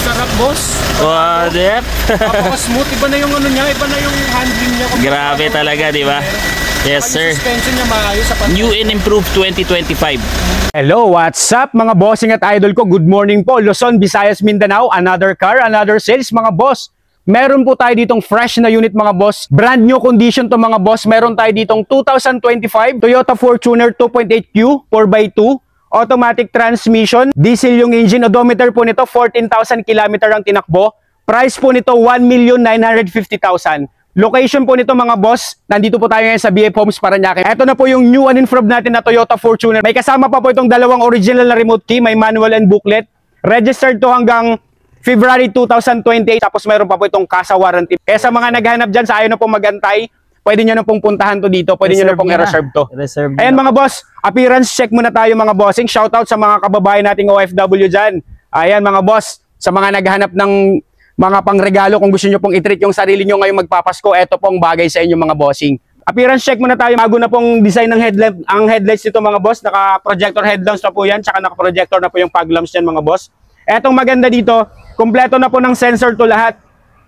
Sarap, boss. What if? Napaka-smooth. Iba na yung ano niya, iba na yung handling niya. Grabe talaga, di ba? Yes, sir. Suspension niya maayos sa New and improved 2025. Hello, what's up mga bossing at idol ko? Good morning po, Luzon, Visayas, Mindanao. Another car, another sales mga boss. Meron po tayo ditong fresh na unit mga boss. Brand new condition to mga boss. Meron tayo ditong 2025 Toyota Fortuner 2.8Q 4x2. Automatic transmission. Diesel yung engine. Odometer po nito 14,000 km ang tinakbo. Price po nito 1,950,000. Location po nito mga boss, nandito po tayo ngayon sa BF Homes Parañaque. Ito na po yung new and improved natin na Toyota Fortuner. May kasama pa po itong dalawang original na remote key, may manual and booklet. Registered to hanggang February 2028. Tapos mayroon pa po itong casa warranty. Kaya sa mga naghahanap dyan sa ayaw na pong magantay, pwede nyo na pong puntahan to dito. Pwede nyo na pong i-reserve to. Ayan mga boss, appearance check muna tayo mga bossing. Shoutout sa mga kababayan nating OFW dyan. Ayan mga boss, sa mga naghahanap ng mga pangregalo, kung gusto nyo pong i-treat yung sarili nyo ngayong magpapasko, eto pong bagay sa inyo mga bossing. Appearance check muna tayo. Bago na pong design ng headlamp, ang headlights nito mga boss, naka-projector headlamps na po yan, tsaka naka-projector na po yung fog lamps yan mga boss. Etong maganda dito, kompleto na po ng sensor to lahat.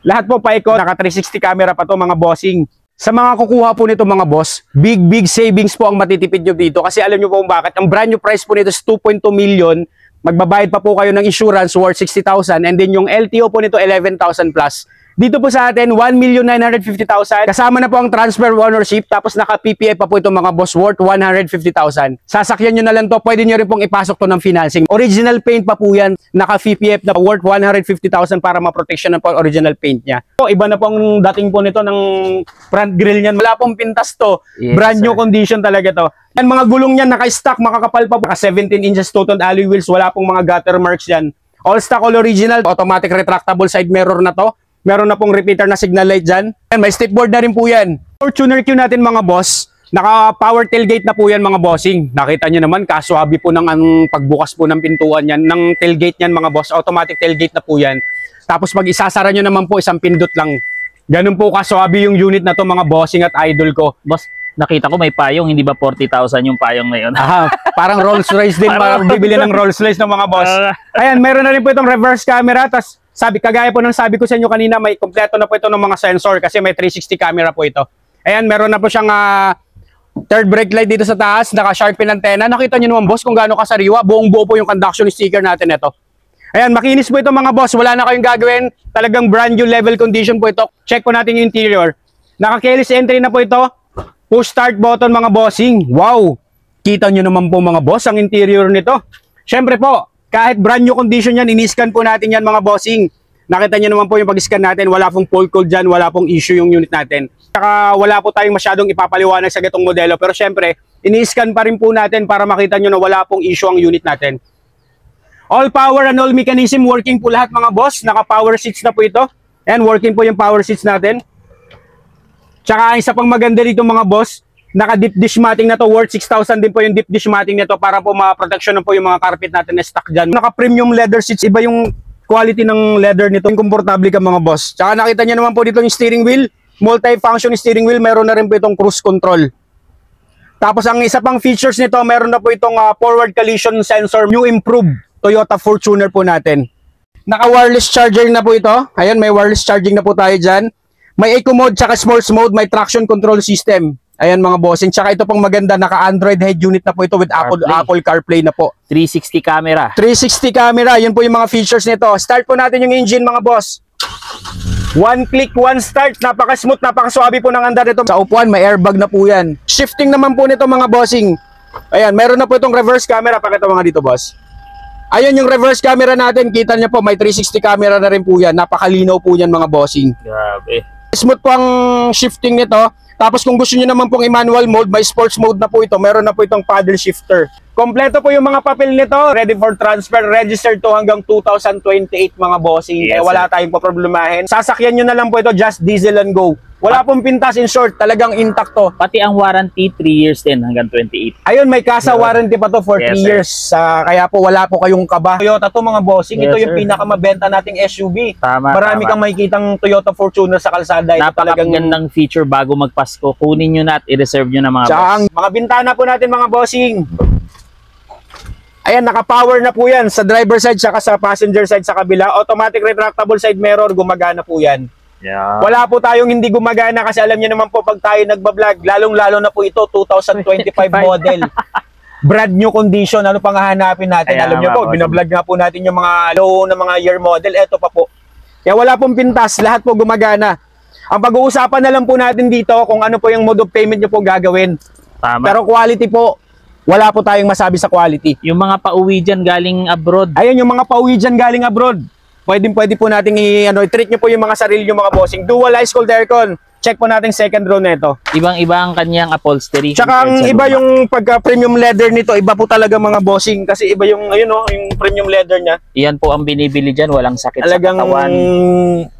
Lahat po paikot, naka 360 camera pa to mga bossing. Sa mga kukuha po nito mga boss, big savings po ang matitipid nyo dito. Kasi alam nyo po kung bakit, ang brand new price po nito is 2.2 million. Magbabayad pa po kayo ng insurance worth 60,000 and then yung LTO po nito 11,000 plus. Dito po sa atin 1,950,000. Kasama na po ang transfer ownership tapos naka-PPA pa po itong mga boss worth 150,000. Sasakyan nyo na lang to, pwede nyo rin pong ipasok to ng financing. Original paint pa po yan, naka-PPF na worth 150,000 para ma-protection na po ang original paint niya. Iba na pong dating po nito ng front grille niyan. Wala pong pintas to. Yes, brand new condition talaga to. Yan mga gulong niyan naka-stock, makakapal pa po. Naka 17 inches totaled alloy wheels, wala pong mga gutter marks yan. All stock, all original, automatic retractable side mirror na to. Meron na pong repeater na signal light dyan. May stepboard na rin po yan. Fortuner Q natin mga boss, naka-power tailgate na po yan mga bossing. Nakita nyo naman, kaswabe po ng pagbukas po ng pintuan yan, ng tailgate yan mga boss. Automatic tailgate na po yan. Tapos pag isasara nyo naman po, isang pindot lang. Ganun po kaswabe yung unit na to mga bossing at idol ko. Boss, nakita ko may payong, hindi ba 40,000 yung payong na yun? Aha, parang Rolls Royce din, bibili ng Rolls Royce ng mga boss. Ayan, meron na rin po itong reverse camera, tas kagaya po ng sabi ko sa inyo kanina, may kompleto na po ito ng mga sensor kasi may 360 camera po ito. Ayan, meron na po siyang third brake light dito sa taas, naka-sharpen antenna. Nakita nyo naman boss kung gaano kasariwa, buong buo po yung conduction sticker natin ito. Ayan, makinis po ito mga boss, wala na kayong gagawin, talagang brand new level condition po ito. Check po natin yung interior. Naka-keyless entry na po ito, push start button mga bossing. Wow, kita nyo naman po mga boss ang interior nito. Syempre po, kahit brand new condition yan, ini-scan po natin yan mga bossing. Nakita nyo naman po yung pag-scan natin, wala pong fault code dyan, wala pong issue yung unit natin. Saka wala po tayong masyadong ipapaliwanag sa gatong modelo, pero syempre, ini-scan pa rin po natin para makita nyo na wala pong issue ang unit natin. All power and all mechanism, working po lahat mga boss. Naka-power seats na po ito. And working po yung power seats natin. Tsaka isa pang maganda dito mga boss, naka-deep dish matting na to, worth 6,000 din po yung deep dish matting nito para po ma-protection na po yung mga carpet natin na stock dyan. Naka-premium leather seats, iba yung quality ng leather nito, yung komportable ka mga boss. Tsaka nakita nyo naman po dito yung steering wheel, multi-function steering wheel, meron na rin po itong cruise control. Tapos ang isa pang features nito, meron na po itong forward collision sensor, new improved Toyota Fortuner po natin. Naka-wireless charger na po ito, ayan may wireless charging na po tayo dyan. May eco mode, tsaka sports mode, may traction control system. Ayan mga bossing, tsaka ito pang maganda, naka-Android head unit na po ito with Apple CarPlay na po. 360 camera. 360 camera, yun po yung mga features nito. Start po natin yung engine mga boss. One click, one start, napaka-smooth, napaka-suabe po ng andar nito. Sa upuan, may airbag na po yan. Shifting naman po nito mga bossing. Ayan, meron na po itong reverse camera, pakita mga dito boss. Ayun yung reverse camera natin, kita niyo po, may 360 camera na rin po yan. Napakalinaw po yan mga bossing. Grabe. Smooth po ang shifting nito. Tapos kung gusto niyo naman pong i-manual mode, may sports mode na po ito. Meron na po itong paddle shifter. Kompleto po yung mga papel nito. Ready for transfer. Registered to hanggang 2028 mga bossing. Yes, kaya wala tayong paproblemahin. Sasakyan nyo na lang po ito, just diesel and go. Wala pong pintas, in short, talagang intact to. Pati ang warranty, 3 years din hanggang 28. Ayun, may casa warranty pa to for 3 years. Kaya po wala po kayong kaba. Toyota to mga bossing. Ito yung pinakamabenta nating SUV. Tama, Marami kang makikitang Toyota Fortuner sa kalsada. Napakagandang feature bago magpasko. Kunin nyo na at i-reserve nyo na mga boss. Mga bintana po natin mga bossing. Ayan, naka-power na po yan sa driver side saka sa passenger side sa kabila. Automatic retractable side mirror, gumagana po yan. Yeah. Wala po tayong hindi gumagana kasi alam niyo naman po pag tayo nagbablog, lalong-lalo na po ito, 2025 model. Brand new condition, ano pang hahanapin natin? Kaya Alam niyo po, binablog nga po natin yung mga low na mga year model. Ito pa po. Kaya wala pong pintas, lahat po gumagana. Ang pag-uusapan na lang po natin dito kung ano po yung mode of payment niyo po gagawin. Tama. Pero quality po, wala po tayong masabi sa quality. Yung mga pauwi dyan galing abroad, Ayan yung mga pauwi dyan galing abroad. Pwede po nating i-treat nyo po yung mga sarili yung mga bossing. Dual ice cold aircon. Check po natin second row nito. ibang-iba ang kanyang upholstery. Tsaka ang compared sa iba luma. yung pagka premium leather nito, iba po talaga mga bossing kasi iba yung ayun oh, yung premium leather niya. Iyan po ang binibili dyan, walang sakit Talagang sa katawan.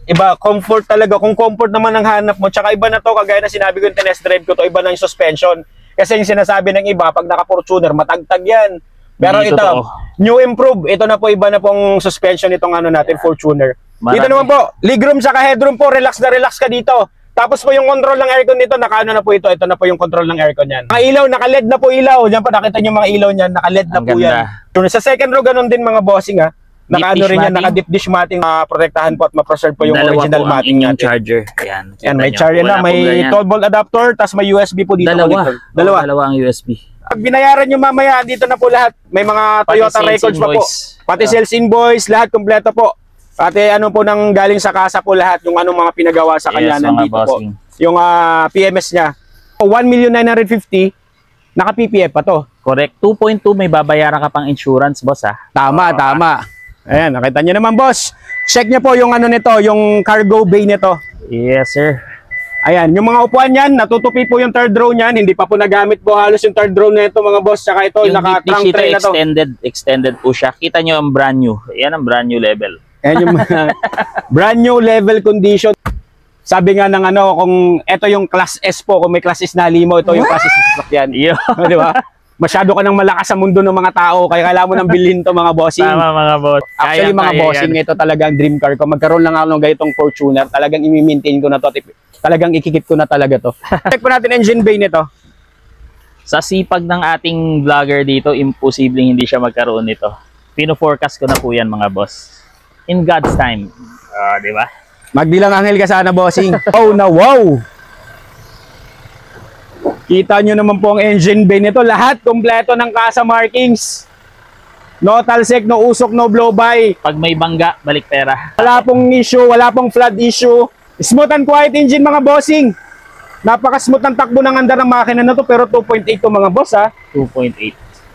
iba, comfort talaga. Kung comfort naman ang hanap mo, tsaka iba na to, kagaya na sinabi ko yung test drive ko to, iba na yung suspension. Kasi yung sinasabi ng iba, pag naka-Fortuner, matagtag yan. Pero Hindi ito, totoo. new improve. Ito na po, iba na pong suspension itong ano natin, Fortuner. Marami. Dito naman po, legroom saka headroom po, relax na relax ka dito. Tapos po yung control ng aircon nito, nakaano na po ito. Ito na po yung control ng aircon yan. Mga ilaw, naka-LED na po ilaw. Diyan po nakita nyo mga ilaw niyan, naka-LED na Ang po ganda. yan. Sa second row, ganun din mga bossing ha. Naka-ano dish rin yan, matting. naka-deep dish matting, protektahan po at ma-preserve po yung Dalawa original po ang matting inyong natin. charger. Ayan. Yan, may Kita nyo. charger na, Wala may pong ganyan. 12 volt adapter, tapos may USB po dito. Dalawa. Dito. Dalawa. Dalawa ang USB. Pag binayaran nyo mamaya, dito na po lahat. May mga Pati Toyota sales records pa po. invoice. Pati Yeah. sales invoice, lahat kompleto po. Pati ano po nang galing sa kasa po lahat, yung anong mga pinagawa sa kanya Yes, mga nandito po. bossing. Yung PMS niya. 1,950,000, naka-PPF pa to. Correct. 2.2 may babayaran ka pang insurance, boss ha. Tama, tama. Ayan, nakita nyo naman boss. Check nyo po yung ano nito, yung cargo bay nito. Yes, sir. Ayan, yung mga upuan niyan, natutupi po yung third row niyan. Hindi pa po nagamit po halos yung third row nito mga boss. Tsaka ito, Yung deep naka-trunk dish ito, tray na to. extended po siya. Kita nyo ang brand new. Yan ang brand new level. Ayan yung mga brand new level condition. Sabi nga ng ano, kung ito yung class S po, kung may class S na limo, ito yung class S na sasakyan. Yo. Di ba? Masyado ka nang malakas sa mundo ng mga tao, kaya kailangan mo nang bilhin to mga bossing. Tama mga boss. Actually mga Kaya-kaya bossing, yan. ito talaga ang dream car ko. Magkaroon lang ako ng ganitong Fortuner, talagang i-maintain ko na to. Talagang ikikip ko na talaga to. Check po natin engine bay nito. Sa sipag ng ating vlogger dito, imposibleng hindi siya magkaroon nito. Pino-forecast ko na po yan mga boss. In God's time. Di ba? Magbilang anghel ka sana bossing. Oh na wow! Kita nyo naman po ang engine bay nito. Lahat kompleto ng kasa markings. No talsek, no usok, no blow-by. Pag may bangga, balik pera. Wala pong issue, wala pong flood issue. Smooth and quiet engine mga bossing. Napaka-smooth ang takbo ng andar ng makina na to, pero 2.8 to mga boss ha. 2.8.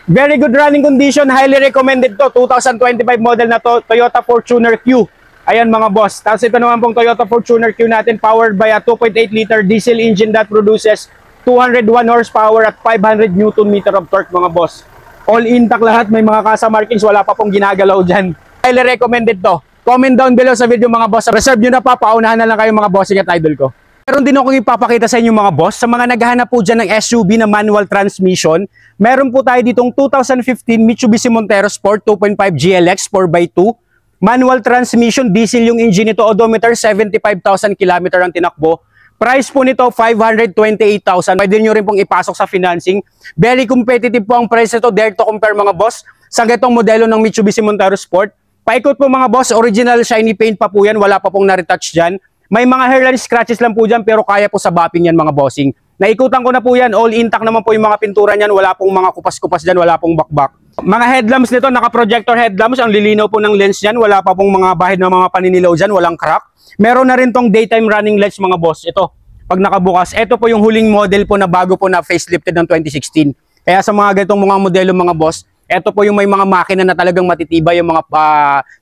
Very good running condition, highly recommended to. 2025 model na to, Toyota Fortuner Q. Ayan mga boss. Tapos ito naman pong Toyota Fortuner Q natin, powered by a 2.8 liter diesel engine that produces 201 horsepower at 500 Newton meter of torque mga boss. All intact lahat, may mga kasa markings, wala pa pong ginagalaw dyan. Highly recommended to. Comment down below sa video mga boss. Reserve nyo na pa, paunahan na lang kayo mga bossing at idol ko. Meron din akong ipapakita sa inyo mga boss. Sa mga naghahanap po dyan ng SUV na manual transmission, meron po tayo ditong 2015 Mitsubishi Montero Sport 2.5 GLX 4x2. Manual transmission, diesel yung engine nito, odometer 75,000 km ang tinakbo. Price po nito 528,000. Pwede nyo rin pong ipasok sa financing. Very competitive po ang price nito. Dare to compare mga boss sa ganitong modelo ng Mitsubishi Montero Sport. Paikot po mga boss, original shiny paint pa po yan. Wala pa pong na-retouch dyan. May mga hairline scratches lang po dyan pero kaya po sa bapping yan mga bossing. Naikutan ko na po yan. All intact naman po yung mga pintura niyan. Wala pong mga kupas-kupas dyan. Wala pong bakbak. Mga headlamps nito, naka-projector headlamps. Ang lilinaw po ng lens niyan. Wala pa pong mga bahid na mga paninilaw dyan. Walang crack. Meron na rin tong daytime running lights mga boss. Ito, pag nakabukas, ito po yung huling model po na bago po na facelifted ng 2016. Kaya sa mga ganitong mga modelo mga boss, ito po yung may mga makina na talagang matitibay, yung mga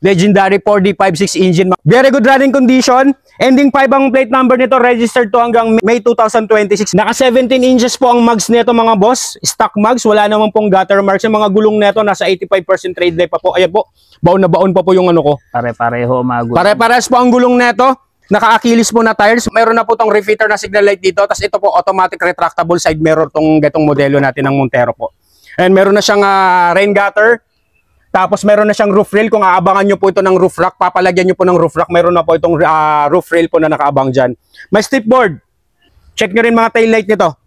legendary 4D56 engine. Very good running condition. Ending 5 ang plate number nito, registered to hanggang May 2026. Naka 17 inches po ang mags nito mga boss. Stock mags, wala naman pong gutter marks. Yung mga gulong nito, nasa 85% trade life pa po. Ayan po, baon na baon pa po yung ano ko. Pare-pareho mga gulo. Pare-pares po ang gulong neto. Naka-Achilles po na tires. Meron na po tong refitter na signal light dito. Tapos ito po, automatic retractable side mirror tong gatong modelo natin ng Montero po. And meron na siyang rain gutter. Tapos meron na siyang roof rail. Kung aabangan nyo po ito ng roof rack, papalagyan nyo po ng roof rack. Meron na po itong roof rail po na nakaabang dyan. May step board. Check nyo rin mga tail light nito.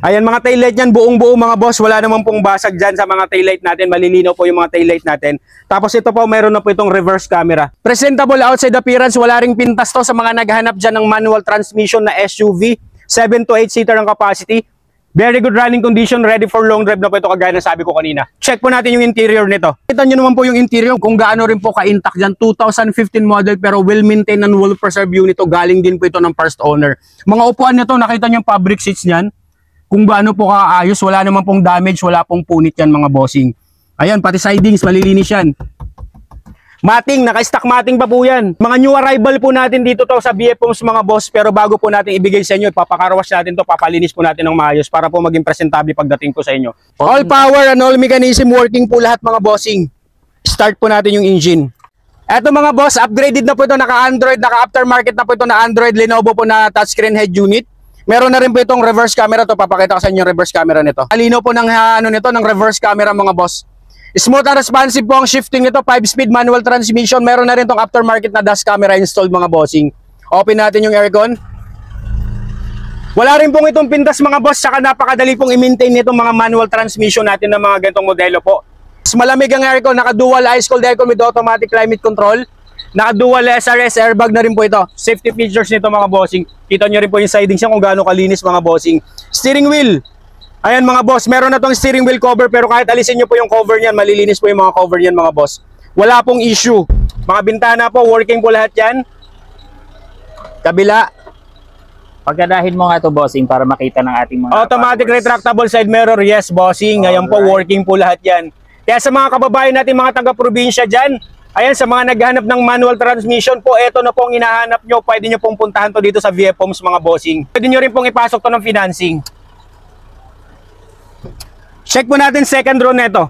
Ayan, mga taillight yan, buong-buo mga boss. Wala naman pong basag dyan sa mga taillight natin. Malilinaw po yung mga taillight natin. Tapos ito po, mayroon na po itong reverse camera. Presentable outside appearance. Wala ring pintas to sa mga naghahanap dyan ng manual transmission na SUV. 7 to 8 seater ang capacity. Very good running condition, ready for long drive na po ito kagaya ng sabi ko kanina. Check po natin yung interior nito. Kita nyo naman po yung interior kung gaano rin po ka-intact dyan. 2015 model pero well-maintained and well-preserved unit to. Galing din po ito ng first owner. Mga upuan nito, nakita nyo yung fabric seats nyan. Kung gaano po kaayos, wala naman pong damage, wala pong punit yan mga bossing. Ayan, pati sidings, malilinis yan. Mating, naka-stock mating pa po yan. Mga new arrival po natin dito to sa BF Homes mga boss. Pero bago po natin ibigay sa inyo, papakarwash natin to, papalinis po natin ng maayos para po maging presentable pagdating po sa inyo. All power and all mechanism working po lahat mga bossing. Start po natin yung engine. Eto mga boss, upgraded na po ito, naka-Android, naka-aftermarket na po ito na Android, Lenovo po na touchscreen head unit. Meron na rin po itong reverse camera to, papakita ko sa inyo yung reverse camera nito. Alino po ng ng reverse camera mga boss. Smooth and responsive po ang shifting nito, 5-speed manual transmission. Meron na rin itong aftermarket na dash camera installed mga bossing. Open natin yung aircon. Wala rin pong itong pintas mga boss, saka napakadali pong i-maintain nitong mga manual transmission natin ng mga ganitong modelo po. Mas malamig ang aircon, naka-dual ice cold aircon with automatic climate control. Naka-dual SRS airbag na rin po ito. Safety features nito mga bossing. Kita nyo rin po yung sidings niya kung gaano kalinis mga bossing. Steering wheel. Ayan mga boss, meron na tong steering wheel cover pero kahit alisin nyo po yung cover niyan, malilinis po yung mga cover niyan mga boss. Wala pong issue. Mga bintana po, working po lahat yan. Kabila. Pagkadahin mo nga to bossing para makita ng ating mga Automatic followers. retractable side mirror, yes bossing. Ngayon po, working po lahat yan. Kaya sa mga kababayan natin, mga taga-probinsya dyan, ayan, sa mga naghahanap ng manual transmission po, eto na po ang hinahanap nyo. Pwede nyo pong puntahan to dito sa VF Homes mga bossing. Pwede nyo rin pong ipasok to ng financing. Check po natin second row nito.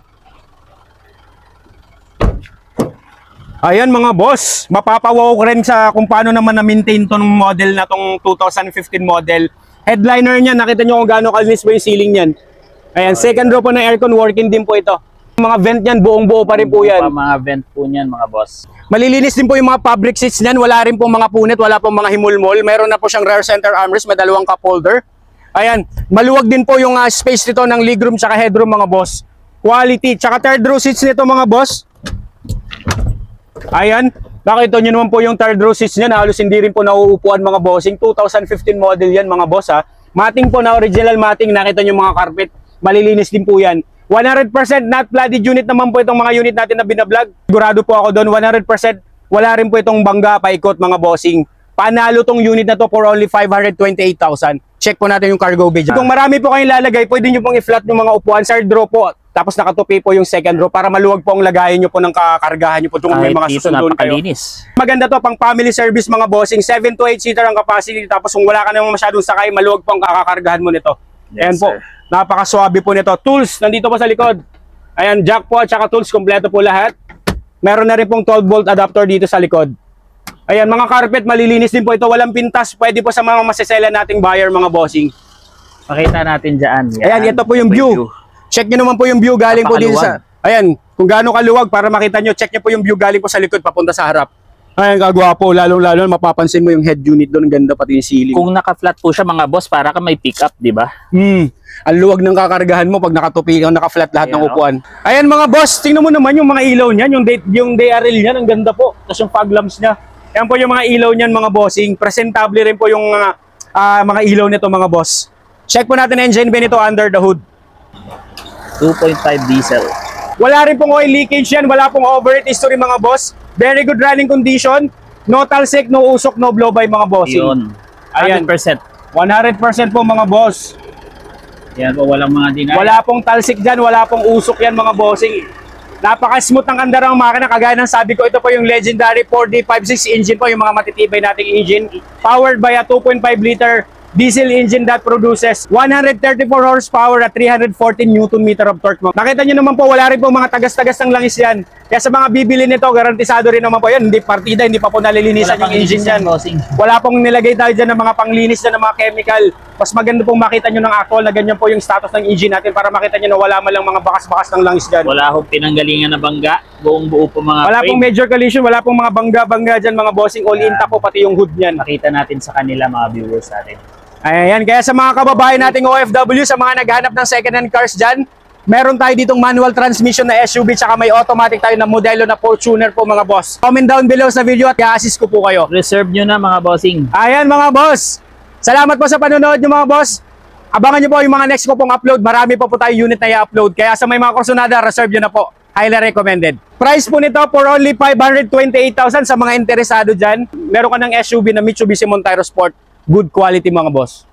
Ayan mga boss, mapapawaw rin sa kung paano naman na-maintain tong model na tong 2015 model. Headliner niya, nakita nyo kung gaano kalinis po yung ceiling niyan. Ayan, second row po ng aircon, working din po ito. Mga vent niyan, buong-buo pa rin po yan. Mga vent po niyan mga boss. Malilinis din po yung mga fabric seats niyan, wala rin po mga punit, wala pong mga himulmol. Meron na po siyang rear center armrest, may dalawang cup holder. Ayan, maluwag din po yung space nito ng legroom tsaka headroom mga boss. Quality, tsaka third row seats nito mga boss. Ayan, nakita nyo naman po yung third row seats niyan, halos hindi rin po nauupuan mga bossing. 2015 model yan mga boss ha. Mating po na original mating, nakita nyo mga carpet, malilinis din po yan. 100% not flooded unit naman po itong mga unit natin na binablog. Sigurado po ako doon, 100% wala rin po itong bangga paikot mga bossing. Panalo tong unit na to for only 528,000. Check po natin yung cargo bay dyan. Kung marami po kayong lalagay, pwede nyo pong i-flat yung mga upuan. Third row po, tapos nakatupi po yung second row para maluwag po ang lagayan nyo po ng kakargahan nyo po kung may mga susundon kayo. Maganda to pang family service mga bossing. 7 to 8 seater ang capacity. Tapos kung wala ka namang masyadong sakay, maluwag po ang kakakargahan mo nito. Ayan po, napakaswabe po nito. Tools, nandito po sa likod. Ayan, jack po at saka tools, kompleto po lahat. Meron na rin pong 12 volt adapter dito sa likod. Ayan, mga carpet, malilinis din po ito. Walang pintas. Pwede po sa mga masisela nating buyer, mga bossing. Pakita natin dyan. Yan. Ayan, ito po yung view. Check nyo naman po yung view galing po dito sa... Ayan, kung gaano kaluwag para makita nyo, check nyo po yung view galing po sa likod, papunta sa harap. Ayan, kagwapo. Lalo mapapansin mo yung head unit doon. Ganda pati yung ceiling. Kung naka-flat po siya mga boss, para ka may pick up, di ba? Ang luwag ng kakargahan mo pag nakatupi, naka-flat lahat ng upuan. Ayan mga boss, tingnan mo naman yung mga ilaw niyan, yung DRL niyan, ang ganda po. Tapos yung fog lamps niya. Yan po yung mga ilaw niyan mga bossing. Presentable rin po yung mga ilaw nito mga boss. Check po natin engine bay nito under the hood. 2.5 diesel. Wala rin pong oil leakage yan. Wala pong overheat history mga boss. Very good running condition. No talsik, no usok, no blow by mga bossing. Yun. 100%. 100% po mga boss. Yan po, walang mga dinaya. Wala pong talsik dyan. Wala pong usok yan mga bossing. Napaka-smooth ng andar ng makina. Kagaya ng sabi ko, ito po yung legendary 4D56 engine po, yung mga matitibay nating engine. Powered by a 2.5 liter diesel engine that produces 134 horsepower at 314 Newton meter of torque. Nakita nyo naman po, wala rin po mga tagas-tagas ng langis yan. Kaya sa mga bibili nito, garantisado rin naman po yan. Hindi partida, hindi pa po nalilinisan yung engine yan. Wala pong nilagay tayo dyan ng mga panglinis na ng mga chemical. Mas maganda pong makita nyo ng actual na ganyan po yung status ng engine natin para makita nyo na wala man lang mga bakas-bakas ng langis dyan. Wala akong pinanggalingan na bangga. Buong buo po mga wala pong major collision, wala pong mga bangga-bangga dyan mga bossing. All intact po pati yung hood niyan. Makita natin sa kanila mga viewers natin. Ayan, kaya sa mga kababayan nating OFW, sa mga naghanap ng second-hand cars dyan, meron tayo ditong manual transmission na SUV tsaka may automatic tayo na modelo na Fortuner po mga boss. Comment down below sa video at i-assist ko po kayo. Reserve nyo na mga bossing. Ayan mga boss, salamat po sa panonood nyo mga boss. Abangan nyo po yung mga next ko pong upload. Marami pa po tayo unit na i-upload. Kaya sa may mga kursunada, reserve nyo na po. Highly recommended. Price po nito for only 528,000 sa mga interesado dyan. Meron ka ng SUV na Mitsubishi Montero Sport. Good quality mga boss.